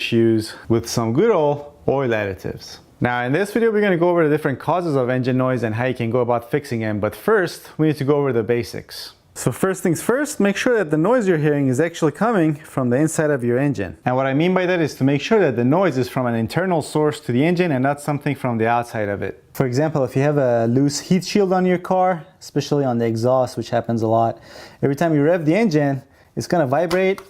issues with some good old oil additives. Now in this video, we're going to go over the different causes of engine noise and how you can go about fixing them. But first, we need to go over the basics. So first things first, make sure that the noise you're hearing is actually coming from the inside of your engine. And what I mean by that is to make sure that the noise is from an internal source to the engine and not something from the outside of it. For example, if you have a loose heat shield on your car, especially on the exhaust, which happens a lot, every time you rev the engine, it's going to vibrate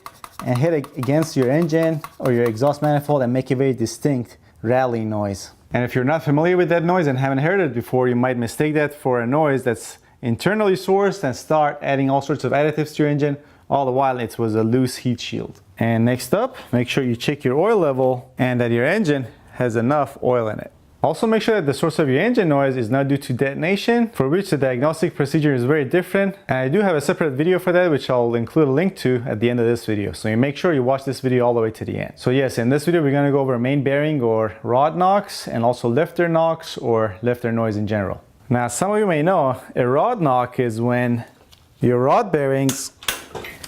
and hit against your engine or your exhaust manifold and make a very distinct rattling noise. And if you're not familiar with that noise and haven't heard it before, you might mistake that for a noise that's internally sourced and start adding all sorts of additives to your engine, all the while it was a loose heat shield. And next up, make sure you check your oil level and that your engine has enough oil in it. Also make sure that the source of your engine noise is not due to detonation, for which the diagnostic procedure is very different. And I do have a separate video for that, which I'll include a link to at the end of this video. So you make sure you watch this video all the way to the end. So yes, in this video, we're going to go over main bearing or rod knocks and also lifter knocks or lifter noise in general. Now, some of you may know a rod knock is when your rod bearings,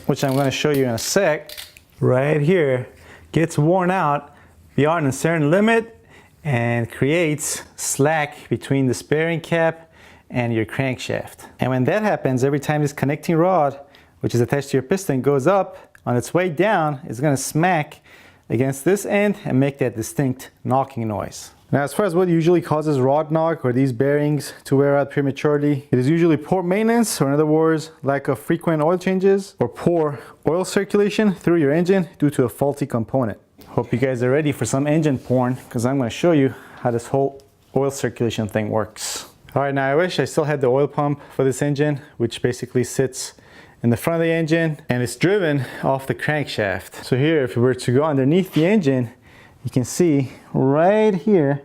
which I'm going to show you in a sec, right here, gets worn out beyond a certain limit and creates slack between this bearing cap and your crankshaft. And when that happens, every time this connecting rod, which is attached to your piston, goes up, on its way down, it's going to smack against this end and make that distinct knocking noise. Now, as far as what usually causes rod knock or these bearings to wear out prematurely, it is usually poor maintenance, or in other words, lack of frequent oil changes, or poor oil circulation through your engine due to a faulty component. Hope you guys are ready for some engine porn, because I'm going to show you how this whole oil circulation thing works. Alright, now I wish I still had the oil pump for this engine, which basically sits in the front of the engine and it's driven off the crankshaft. So here, if we were to go underneath the engine, you can see right here,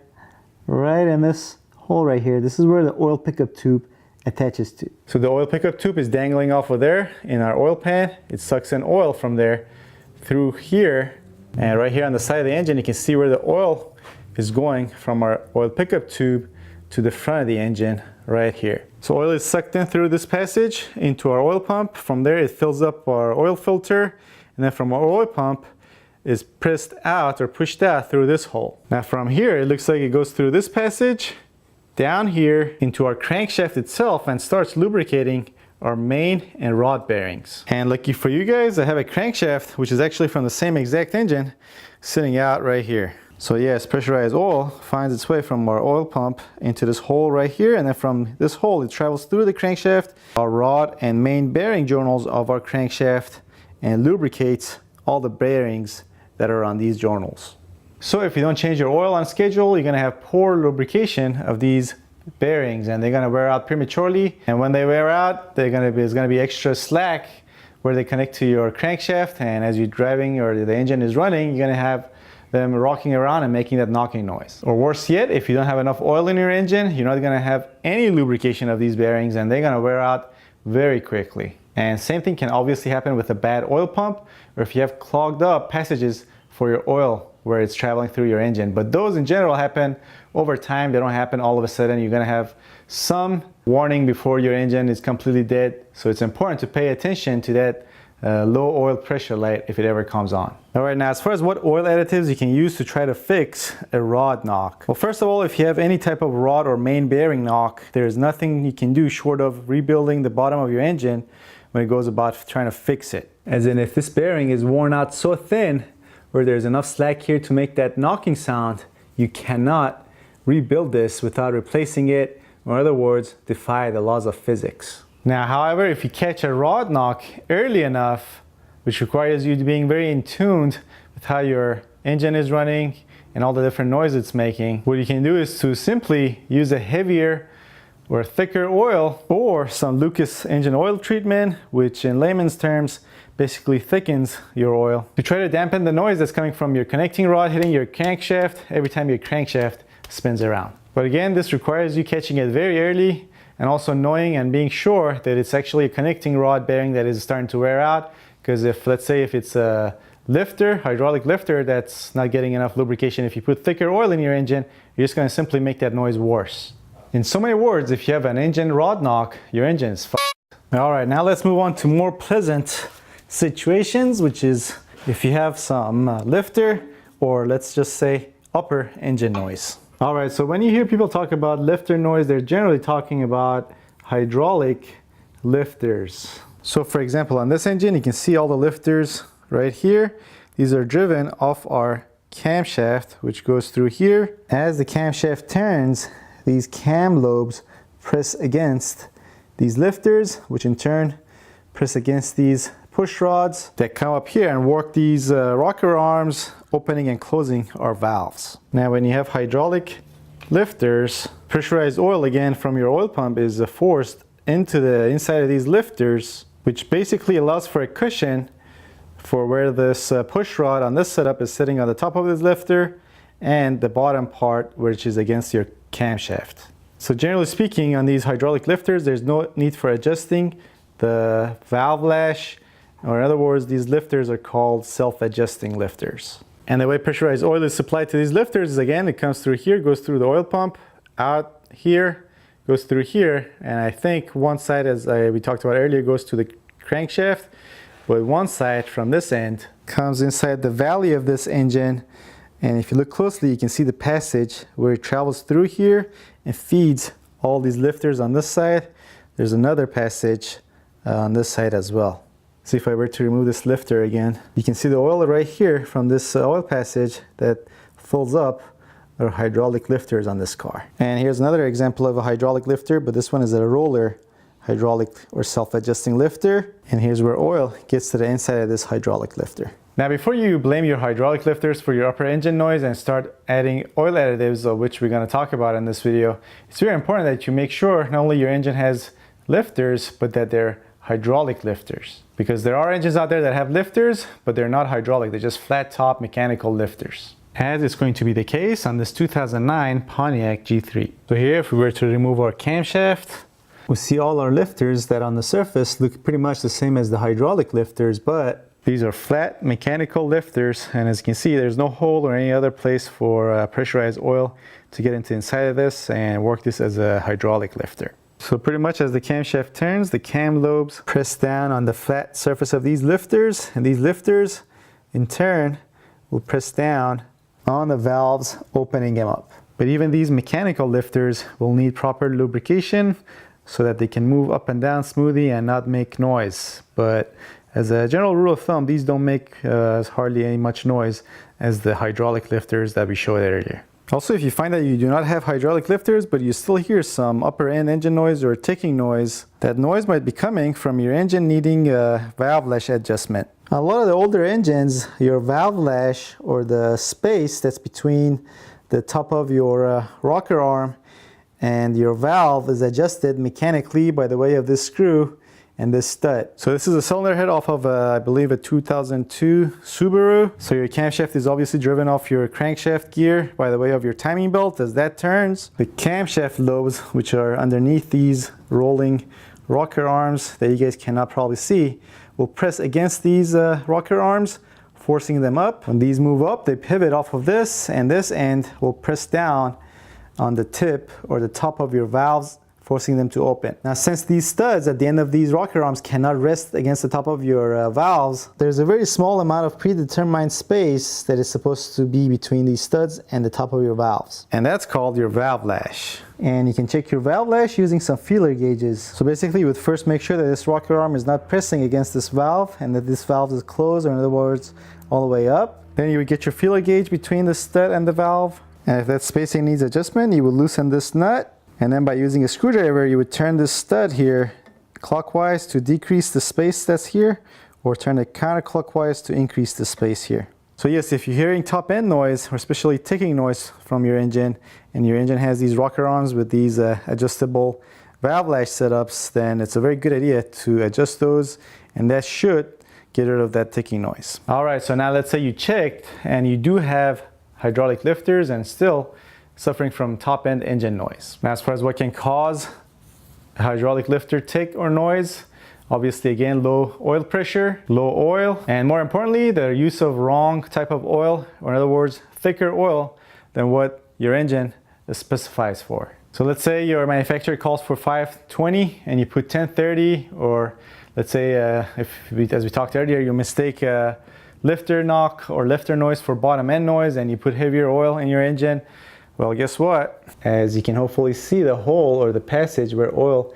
right in this hole right here, this is where the oil pickup tube attaches to. So the oil pickup tube is dangling off of there in our oil pan. It sucks in oil from there through here, and right here on the side of the engine, you can see where the oil is going from our oil pickup tube to the front of the engine right here. So oil is sucked in through this passage into our oil pump. From there, it fills up our oil filter, and then from our oil pump, is pressed out or pushed out through this hole. Now from here, it looks like it goes through this passage, down here into our crankshaft itself, and starts lubricating our main and rod bearings. And lucky for you guys, I have a crankshaft, which is actually from the same exact engine, sitting out right here. So yes, pressurized oil finds its way from our oil pump into this hole right here, and then from this hole, it travels through the crankshaft, our rod and main bearing journals of our crankshaft, and lubricates all the bearings that are on these journals. So if you don't change your oil on schedule, you're going to have poor lubrication of these bearings, and they're going to wear out prematurely. And when they wear out, there's going to be extra slack where they connect to your crankshaft, and as you're driving or the engine is running, you're going to have them rocking around and making that knocking noise. Or worse yet, if you don't have enough oil in your engine, you're not going to have any lubrication of these bearings, and they're going to wear out very quickly. And same thing can obviously happen with a bad oil pump, or if you have clogged up passages for your oil where it's traveling through your engine. But those in general happen over time. They don't happen all of a sudden. You're going to have some warning before your engine is completely dead. So it's important to pay attention to that low oil pressure light if it ever comes on. Alright, now as far as what oil additives you can use to try to fix a rod knock. Well, first of all, if you have any type of rod or main bearing knock, there's nothing you can do short of rebuilding the bottom of your engine when it goes about trying to fix it. As in, if this bearing is worn out so thin where there's enough slack here to make that knocking sound, you cannot rebuild this without replacing it, or in other words, defy the laws of physics. Now, however, if you catch a rod knock early enough, which requires you being very in tune with how your engine is running and all the different noise it's making, what you can do is to simply use a heavier or thicker oil, or some Lucas engine oil treatment, which in layman's terms basically thickens your oil, to try to dampen the noise that's coming from your connecting rod hitting your crankshaft every time your crankshaft spins around. But again, this requires you catching it very early and also knowing and being sure that it's actually a connecting rod bearing that is starting to wear out. Because if, let's say, if it's a lifter, hydraulic lifter, that's not getting enough lubrication, if you put thicker oil in your engine, you're just going to simply make that noise worse. In so many words, if you have an engine rod knock, your engine is f***ed. Alright, now let's move on to more pleasant situations, which is if you have some lifter or let's just say upper engine noise. All right, so when you hear people talk about lifter noise, they're generally talking about hydraulic lifters. So for example, on this engine, you can see all the lifters right here. These are driven off our camshaft, which goes through here. As the camshaft turns, these cam lobes press against these lifters, which in turn press against these push rods that come up here and work these rocker arms, opening and closing our valves. Now, when you have hydraulic lifters, pressurized oil again from your oil pump is forced into the inside of these lifters, which basically allows for a cushion for where this push rod on this setup is sitting on the top of this lifter and the bottom part which is against your camshaft. So generally speaking, on these hydraulic lifters, there's no need for adjusting the valve lash, or in other words, these lifters are called self-adjusting lifters. And the way pressurized oil is supplied to these lifters is, again, it comes through here, goes through the oil pump, out here, goes through here, and I think one side, as we talked about earlier, goes to the crankshaft, but one side from this end comes inside the valley of this engine, and if you look closely, you can see the passage where it travels through here and feeds all these lifters on this side. There's another passage on this side as well. So if I were to remove this lifter again, you can see the oil right here from this oil passage that fills up our hydraulic lifters on this car. And here's another example of a hydraulic lifter, but this one is a roller hydraulic or self-adjusting lifter. And here's where oil gets to the inside of this hydraulic lifter. Now, before you blame your hydraulic lifters for your upper engine noise and start adding oil additives, of which we're going to talk about in this video, it's very important that you make sure not only your engine has lifters, but that they're hydraulic lifters. Because there are engines out there that have lifters, but they're not hydraulic. They're just flat top mechanical lifters, as is going to be the case on this 2009 Pontiac G3. So here, if we were to remove our camshaft, we see all our lifters that on the surface look pretty much the same as the hydraulic lifters, but these are flat mechanical lifters, and as you can see, there's no hole or any other place for pressurized oil to get into inside of this and work this as a hydraulic lifter. So pretty much as the camshaft turns, the cam lobes press down on the flat surface of these lifters, and these lifters in turn will press down on the valves, opening them up. But even these mechanical lifters will need proper lubrication so that they can move up and down smoothly and not make noise. But as a general rule of thumb, these don't make hardly any much noise as the hydraulic lifters that we showed earlier. Also, if you find that you do not have hydraulic lifters, but you still hear some upper end engine noise or ticking noise, that noise might be coming from your engine needing a valve lash adjustment. A lot of the older engines, your valve lash or the space that's between the top of your rocker arm and your valve is adjusted mechanically by the way of this screw and this stud. So this is a cylinder head off of I believe a 2002 Subaru. So your camshaft is obviously driven off your crankshaft gear by the way of your timing belt. As that turns, the camshaft lobes, which are underneath these rolling rocker arms that you guys cannot probably see, will press against these rocker arms, forcing them up. When these move up, they pivot off of this, and this end will press down on the tip or the top of your valves, forcing them to open. Now, since these studs at the end of these rocker arms cannot rest against the top of your valves, there's a very small amount of predetermined space that is supposed to be between these studs and the top of your valves. And that's called your valve lash. And you can check your valve lash using some feeler gauges. So basically, you would first make sure that this rocker arm is not pressing against this valve and that this valve is closed, or in other words, all the way up. Then you would get your feeler gauge between the stud and the valve. And if that spacing needs adjustment, you would loosen this nut. And then by using a screwdriver, you would turn this stud here clockwise to decrease the space that's here, or turn it counterclockwise to increase the space here. So yes, if you're hearing top end noise, or especially ticking noise from your engine, and your engine has these rocker arms with these adjustable valve lash setups, then it's a very good idea to adjust those, and that should get rid of that ticking noise. All right, so now let's say you checked and you do have hydraulic lifters and still suffering from top-end engine noise. Now, as far as what can cause a hydraulic lifter tick or noise, obviously again, low oil pressure, low oil, and more importantly, the use of wrong type of oil, or in other words, thicker oil than what your engine specifies for. So let's say your manufacturer calls for 520 and you put 1030, or let's say, as we talked earlier, you mistake lifter knock or lifter noise for bottom end noise and you put heavier oil in your engine, well, guess what? As you can hopefully see, the hole or the passage where oil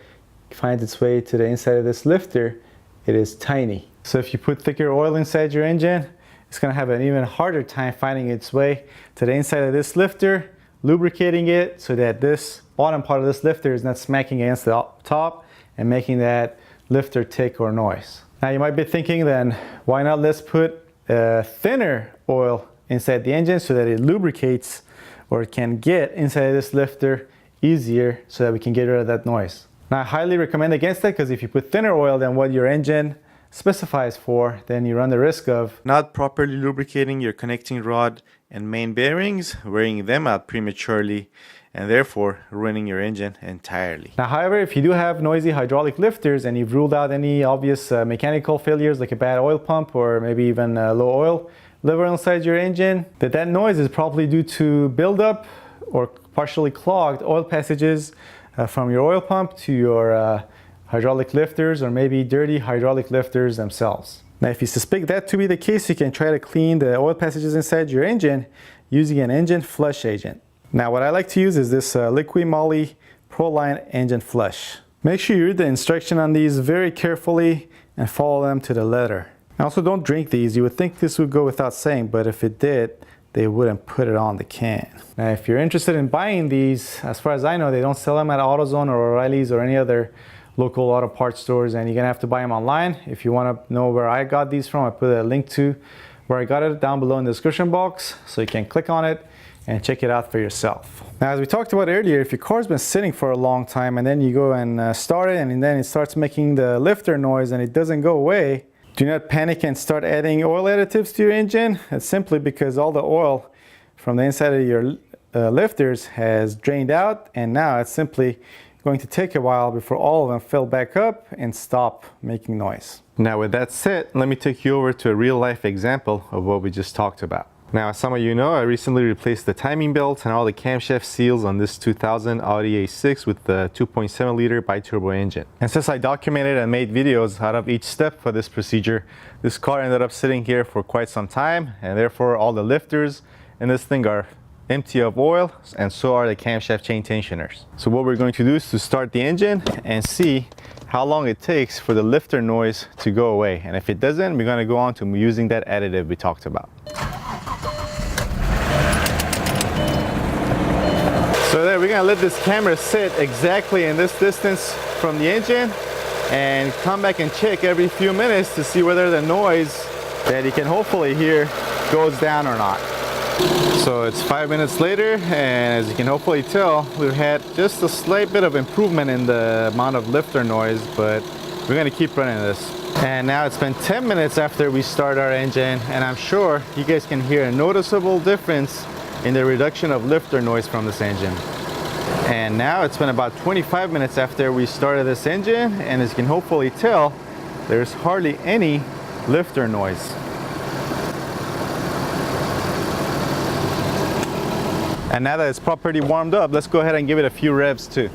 finds its way to the inside of this lifter, it is tiny. So if you put thicker oil inside your engine, it's going to have an even harder time finding its way to the inside of this lifter, lubricating it so that this bottom part of this lifter is not smacking against the top and making that lifter tick or noise. Now you might be thinking then, why not let's put thinner oil inside the engine so that it lubricates or it can get inside this lifter easier so that we can get rid of that noise. Now I highly recommend against that, because if you put thinner oil than what your engine specifies for, then you run the risk of not properly lubricating your connecting rod and main bearings, wearing them out prematurely, and therefore ruining your engine entirely. Now, however, if you do have noisy hydraulic lifters and you've ruled out any obvious mechanical failures like a bad oil pump or maybe even a low oil level inside your engine, that noise is probably due to buildup or partially clogged oil passages from your oil pump to your hydraulic lifters, or maybe dirty hydraulic lifters themselves. Now, if you suspect that to be the case, you can try to clean the oil passages inside your engine using an engine flush agent. Now, what I like to use is this Liqui Moly Pro Line Engine Flush. Make sure you read the instruction on these very carefully and follow them to the letter. Also, don't drink these. You would think this would go without saying, but if it did, they wouldn't put it on the can. Now, if you're interested in buying these, as far as I know, they don't sell them at AutoZone or O'Reilly's or any other local auto parts stores, and you're gonna have to buy them online. If you wanna know where I got these from, I put a link to where I got it down below in the description box, so you can click on it and check it out for yourself. Now, as we talked about earlier, if your car's been sitting for a long time and then you go and start it and then it starts making the lifter noise and it doesn't go away, do not panic and start adding oil additives to your engine. It's simply because all the oil from the inside of your lifters has drained out, and now it's simply going to take a while before all of them fill back up and stop making noise. Now, with that said, let me take you over to a real life example of what we just talked about. Now, as some of you know, I recently replaced the timing belt and all the camshaft seals on this 2000 Audi A6 with the 2.7 liter bi-turbo engine. And since I documented and made videos out of each step for this procedure, this car ended up sitting here for quite some time, and therefore all the lifters in this thing are empty of oil, and so are the camshaft chain tensioners. So what we're going to do is to start the engine and see how long it takes for the lifter noise to go away. And if it doesn't, we're going to go on to using that additive we talked about. So there, we're gonna let this camera sit exactly in this distance from the engine and come back and check every few minutes to see whether the noise that you can hopefully hear goes down or not. So it's 5 minutes later, and as you can hopefully tell, we've had just a slight bit of improvement in the amount of lifter noise, but we're gonna keep running this. And now it's been 10 minutes after we start our engine, and I'm sure you guys can hear a noticeable difference in the reduction of lifter noise from this engine. And now it's been about 25 minutes after we started this engine, and as you can hopefully tell, there's hardly any lifter noise. And now that it's properly warmed up, let's go ahead and give it a few revs too.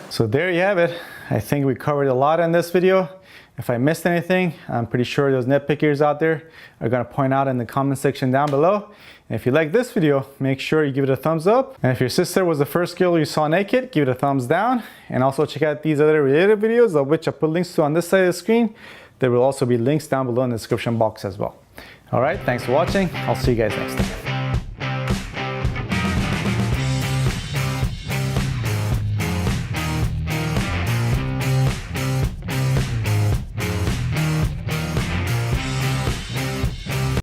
So there you have it. I think we covered a lot in this video. If I missed anything, I'm pretty sure those nitpickers out there are gonna point out in the comment section down below. And if you like this video, make sure you give it a thumbs up. And if your sister was the first girl you saw naked, give it a thumbs down. And also check out these other related videos, of which I put links to on this side of the screen. There will also be links down below in the description box as well. All right, thanks for watching. I'll see you guys next time.